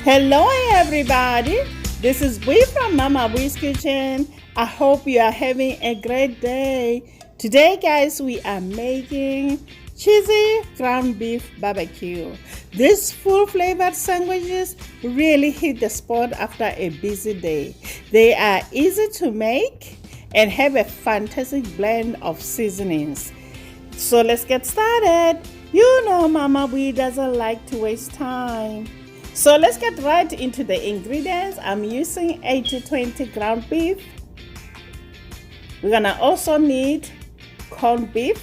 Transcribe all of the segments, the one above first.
Hello everybody, this is Bee from Mama Bee's Kitchen. I hope you are having a great day. Today guys, we are making cheesy ground beef barbecue. These full flavored sandwiches really hit the spot after a busy day. They are easy to make and have a fantastic blend of seasonings. So let's get started. You know Mama Bee doesn't like to waste time. So let's get right into the ingredients. I'm using 80-20 ground beef. We're gonna also need corned beef,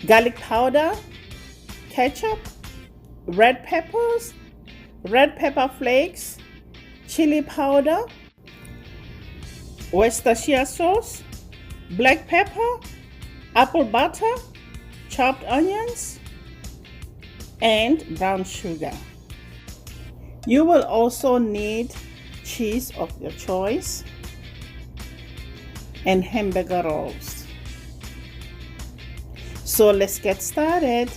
garlic powder, ketchup, red peppers, red pepper flakes, chili powder, Worcestershire sauce, black pepper, apple butter, chopped onions, and brown sugar. You will also need cheese of your choice and hamburger rolls. So let's get started.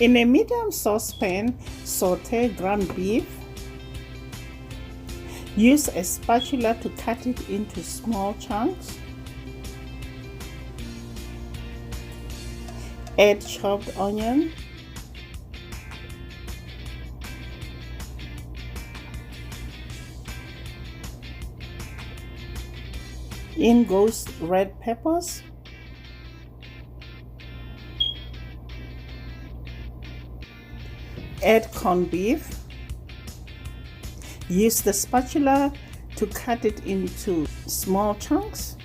In a medium saucepan, saute ground beef. Use a spatula to cut it into small chunks. Add chopped onion, in goes red peppers, add corned beef. Use the spatula to cut it into small chunks,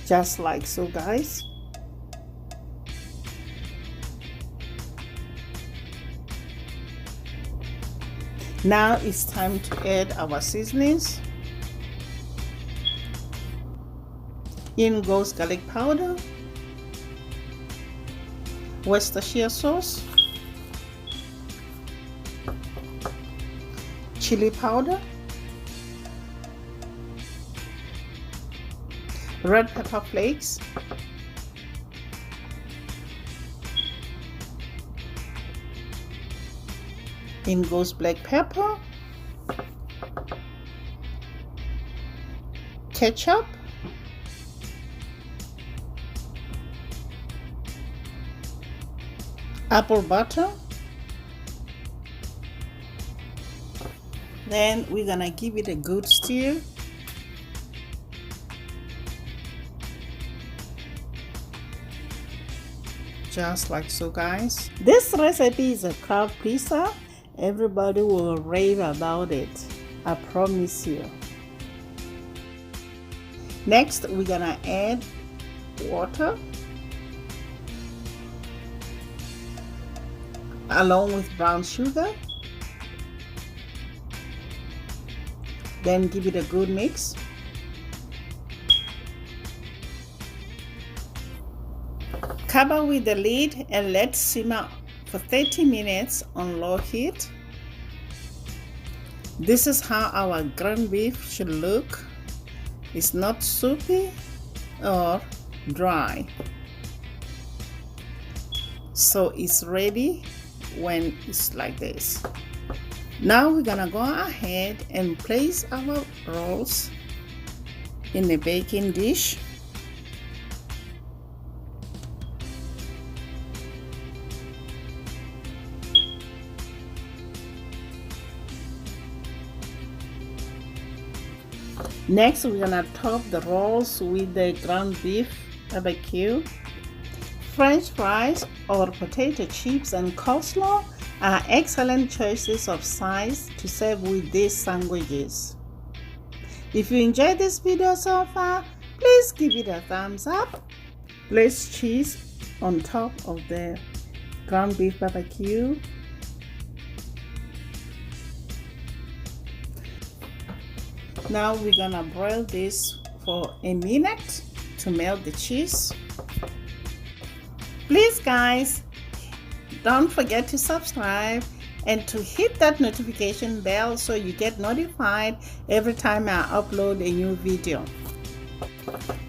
just like so guys. Now it's time to add our seasonings. In goes garlic powder, Worcestershire sauce, chili powder, red pepper flakes, in goes black pepper, ketchup, apple butter. Then we're gonna give it a good stir. Just like so guys. This recipe is a crowd pleaser. Everybody will rave about it, I promise you. Next we're gonna add water along with brown sugar. Then give it a good mix. Cover with the lid and let simmer for 30 minutes on low heat. This is how our ground beef should look. It's not soupy or dry. So it's ready when it's like this. Now we're gonna go ahead and place our rolls in a baking dish. Next we're gonna top the rolls with the ground beef barbecue. French fries or potato chips and coleslaw are excellent choices of sides to serve with these sandwiches. If you enjoyed this video so far, please give it a thumbs up. Place cheese on top of the ground beef barbecue. Now we're gonna broil this for a minute to melt the cheese. Please guys, don't forget to subscribe and to hit that notification bell so you get notified every time I upload a new video.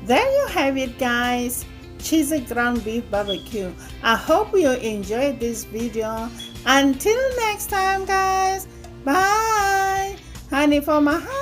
There you have it guys, cheesy ground beef barbecue. I hope you enjoyed this video. Until next time, guys. Bye. Honey for my heart.